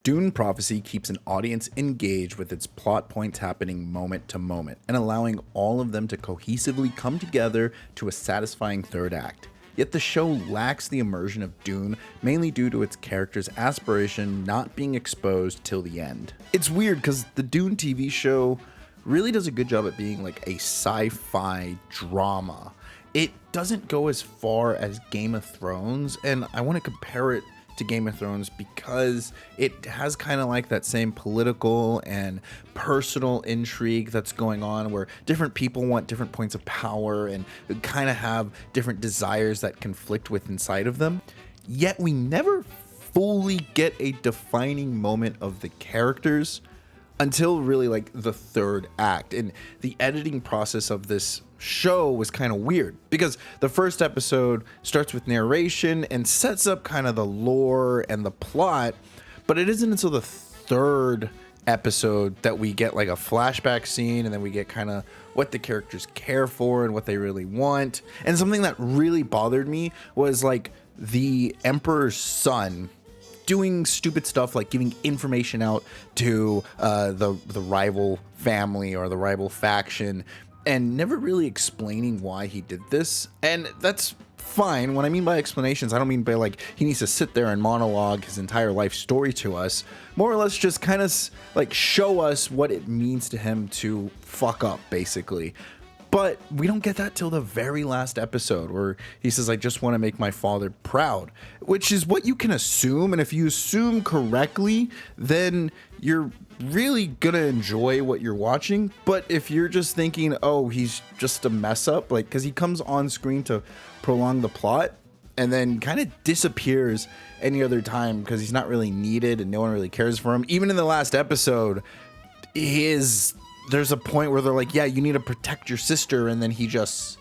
Dune Prophecy keeps an audience engaged with its plot points happening moment to moment and allowing all of them to cohesively come together to a satisfying third act. Yet the show lacks the immersion of Dune, mainly due to its character's aspiration not being exposed till the end. It's weird because the Dune TV show really does a good job at being like a sci-fi drama. It doesn't go as far as Game of Thrones, and I want to compare it to Game of Thrones because it has kind of like that same political and personal intrigue that's going on where different people want different points of power and kind of have different desires that conflict with inside of them. Yet we never fully get a defining moment of the characters until really like the third act. And the editing process of this show was kind of weird because the first episode starts with narration and sets up kind of the lore and the plot, but it isn't until the third episode that we get like a flashback scene, and then we get kind of what the characters care for and what they really want. And something that really bothered me was like the Emperor's son doing stupid stuff like giving information out to the rival family or the rival faction and never really explaining why he did this. And that's fine. When I mean by explanations, I don't mean by like he needs to sit there and monologue his entire life story to us. More or less just kind of like show us what it means to him to fuck up, basically. But we don't get that till the very last episode where he says, I just want to make my father proud, which is what you can assume. And if you assume correctly, then you're really going to enjoy what you're watching. But if you're just thinking, oh, he's just a mess up, like, because he comes on screen to prolong the plot and then kind of disappears any other time because he's not really needed and no one really cares for him. Even in the last episode, there's a point where they're like, yeah, you need to protect your sister, and then he just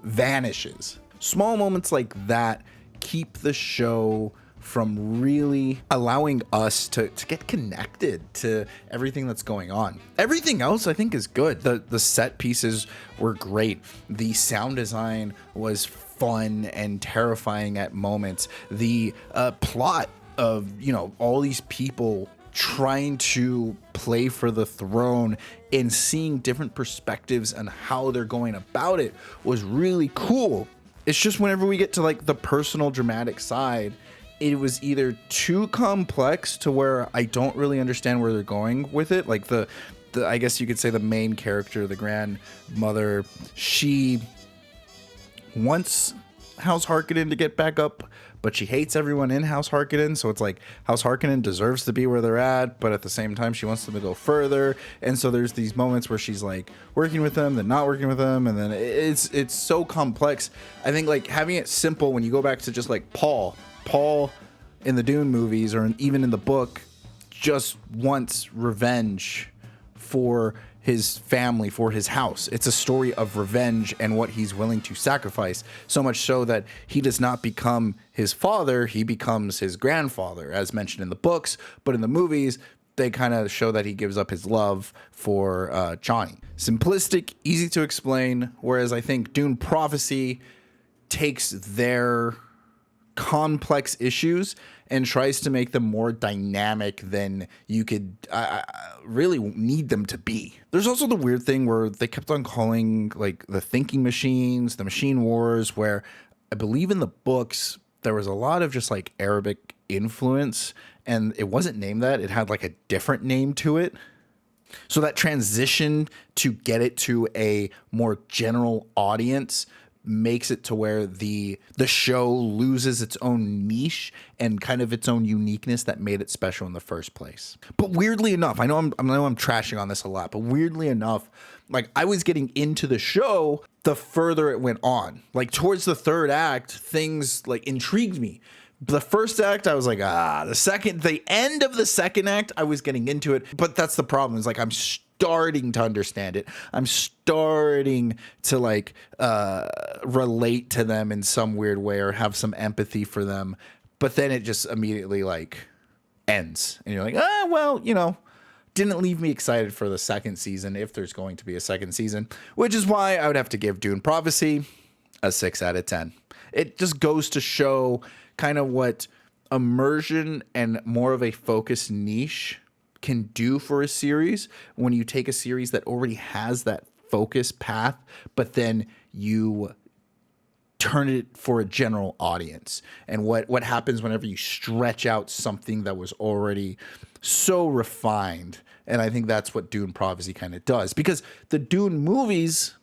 vanishes. Small moments like that keep the show from really allowing us to get connected to everything that's going on. Everything else I think is good. The set pieces were great. The sound design was fun and terrifying at moments. The plot of, all these people trying to play for the throne and seeing different perspectives and how they're going about it was really cool. It's just whenever we get to like the personal dramatic side, it was either too complex to where I don't really understand where they're going with it. Like the I guess you could say the main character, the grandmother, she wants House Harkonnen to get back up, but she hates everyone in House Harkonnen, so it's like House Harkonnen deserves to be where they're at, but at the same time she wants them to go further. And so there's these moments where she's like working with them, then not working with them, and then it's so complex. I think like having it simple when you go back to just like Paul in the Dune movies or even in the book just wants revenge for his family, for his house. It's a story of revenge and what he's willing to sacrifice, so much so that he does not become his father, he becomes his grandfather, as mentioned in the books. But in the movies, they kind of show that he gives up his love for Johnny. Simplistic, easy to explain, whereas I think Dune Prophecy takes their complex issues and tries to make them more dynamic than you could really need them to be. There's also the weird thing where they kept on calling like the thinking machines, the machine wars, where I believe in the books there was a lot of just like Arabic influence, and it wasn't named that. It had like a different name to it. So that transition to get it to a more general audience makes it to where the show loses its own niche and kind of its own uniqueness that made it special in the first place. But weirdly enough, I know I'm trashing on this a lot, but weirdly enough, like I was getting into the show the further it went on. Like towards the third act, things like intrigued me. The first act, I was like, the end of the second act, I was getting into it. But that's the problem, is like I'm starting to understand it. I'm starting to like relate to them in some weird way or have some empathy for them. But then it just immediately like ends. And you're like, didn't leave me excited for the second season, if there's going to be a second season, which is why I would have to give Dune Prophecy a 6 out of 10. It just goes to show kind of what immersion and more of a focused niche can do for a series when you take a series that already has that focus path, but then you turn it for a general audience. And what happens whenever you stretch out something that was already so refined. And I think that's what Dune Prophecy kind of does, because the Dune movies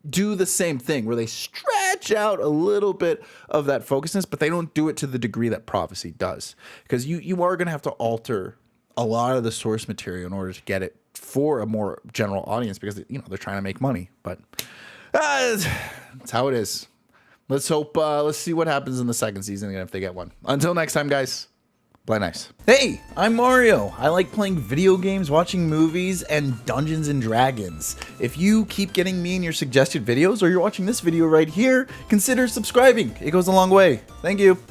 do the same thing where they stretch out a little bit of that focusness, but they don't do it to the degree that Prophecy does, because you are going to have to alter a lot of the source material in order to get it for a more general audience, because they're trying to make money. But that's how it is. Let's hope, let's see what happens in the second season again if they get one. Until next time, guys, play nice. Hey, I'm Mario. I like playing video games, watching movies, and Dungeons and Dragons. If you keep getting me in your suggested videos, or you're watching this video right here, consider subscribing. It goes a long way. Thank you.